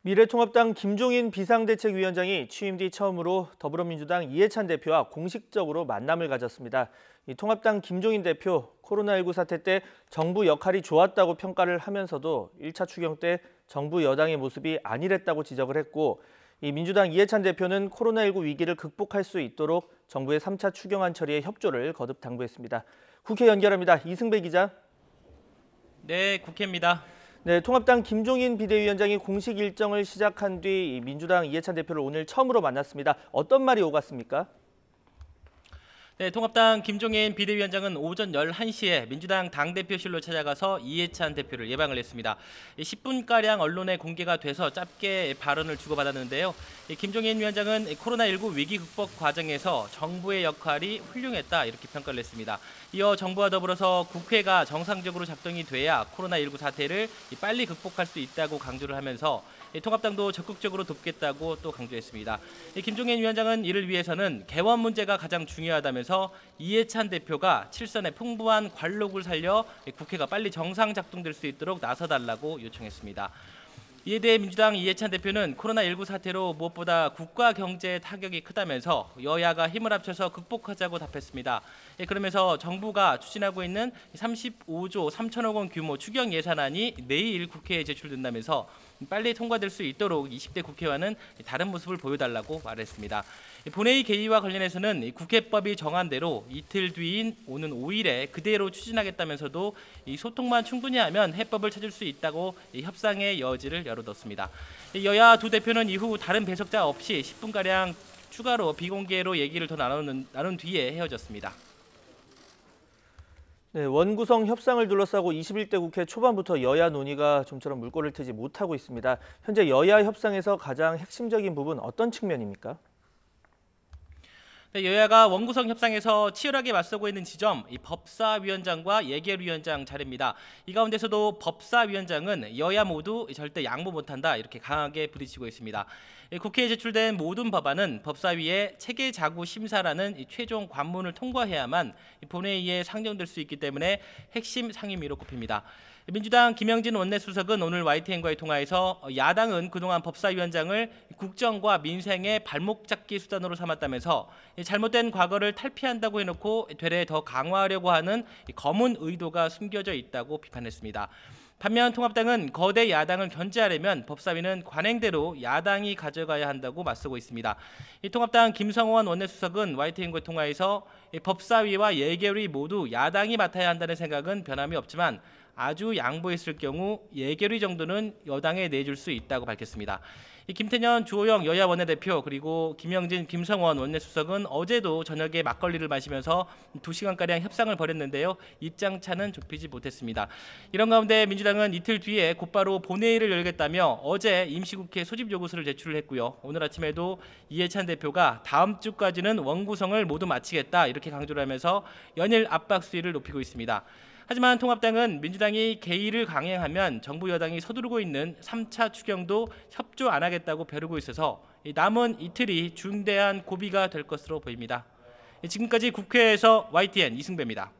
미래통합당 김종인 비상대책위원장이 취임 뒤 처음으로 더불어민주당 이해찬 대표와 공식적으로 만남을 가졌습니다. 이 통합당 김종인 대표, 코로나19 사태 때 정부 역할이 좋았다고 평가를 하면서도 1차 추경 때 정부 여당의 모습이 안일했다고 지적을 했고, 이 민주당 이해찬 대표는 코로나19 위기를 극복할 수 있도록 정부의 3차 추경안 처리에 협조를 거듭 당부했습니다. 국회 연결합니다. 이승배 기자. 네, 국회입니다. 네, 통합당 김종인 비대위원장이 공식 일정을 시작한 뒤 민주당 이해찬 대표를 오늘 처음으로 만났습니다. 어떤 말이 오갔습니까? 네, 통합당 김종인 비대위원장은 오전 11시에 민주당 당대표실로 찾아가서 이해찬 대표를 예방을 했습니다. 10분가량 언론에 공개가 돼서 짧게 발언을 주고받았는데요. 김종인 위원장은 코로나19 위기 극복 과정에서 정부의 역할이 훌륭했다 이렇게 평가를 했습니다. 이어 정부와 더불어서 국회가 정상적으로 작동이 돼야 코로나19 사태를 빨리 극복할 수 있다고 강조를 하면서 통합당도 적극적으로 돕겠다고 또 강조했습니다. 김종인 위원장은 이를 위해서는 개원 문제가 가장 중요하다면서 이해찬 대표가 칠선의 풍부한 관록을 살려 국회가 빨리 정상 작동될 수 있도록 나서달라고 요청했습니다. 이에 대해 민주당 이해찬 대표는 코로나19 사태로 무엇보다 국가 경제에 타격이 크다면서 여야가 힘을 합쳐서 극복하자고 답했습니다. 그러면서 정부가 추진하고 있는 35조 3천억 원 규모 추경 예산안이 내일 국회에 제출된다면서 빨리 통과될 수 있도록 20대 국회와는 다른 모습을 보여달라고 말했습니다. 본회의 개의와 관련해서는 국회법이 정한 대로 이틀 뒤인 오는 5일에 그대로 추진하겠다면서도 소통만 충분히 하면 해법을 찾을 수 있다고 협상의 여지를 열어뒀습니다. 여야 두 대표는 이후 다른 배석자 없이 10분가량 추가로 비공개로 얘기를 더 나눈 뒤에 헤어졌습니다. 네, 원구성 협상을 둘러싸고 21대 국회 초반부터 여야 논의가 좀처럼 물꼬를 트지 못하고 있습니다. 현재 여야 협상에서 가장 핵심적인 부분 어떤 측면입니까? 네, 여야가 원구성 협상에서 치열하게 맞서고 있는 지점, 이 법사위원장과 예결위원장 자리입니다. 이 가운데서도 법사위원장은 여야 모두 절대 양보 못한다 이렇게 강하게 부딪히고 있습니다. 국회에 제출된 모든 법안은 법사위의 체계자구 심사라는 최종 관문을 통과해야만 본회의에 상정될 수 있기 때문에 핵심 상임위로 꼽힙니다. 민주당 김영진 원내수석은 오늘 YTN과의 통화에서 야당은 그동안 법사위원장을 국정과 민생의 발목 잡기 수단으로 삼았다면서 잘못된 과거를 탈피한다고 해놓고 되레 더 강화하려고 하는 검은 의도가 숨겨져 있다고 비판했습니다. 반면 통합당은 거대 야당을 견제하려면 법사위는 관행대로 야당이 가져가야 한다고 맞서고 있습니다. 이 통합당 김성원 원내수석은 YTN과의 통화에서 법사위와 예결위 모두 야당이 맡아야 한다는 생각은 변함이 없지만 아주 양보했을 경우 예결위 정도는 여당에 내줄 수 있다고 밝혔습니다. 김태년, 주호영 여야 원내대표 그리고 김영진, 김성원 원내수석은 어제도 저녁에 막걸리를 마시면서 2시간가량 협상을 벌였는데요. 입장차는 좁히지 못했습니다. 이런 가운데 민주당은 이틀 뒤에 곧바로 본회의를 열겠다며 어제 임시국회 소집 요구서를 제출을 했고요. 오늘 아침에도 이해찬 대표가 다음 주까지는 원구성을 모두 마치겠다 이렇게 강조를 하면서 연일 압박 수위를 높이고 있습니다. 하지만 통합당은 민주당이 개의를 강행하면 정부 여당이 서두르고 있는 3차 추경도 협조 안 하겠다고 벼르고 있어서 남은 이틀이 중대한 고비가 될 것으로 보입니다. 지금까지 국회에서 YTN 이승배입니다.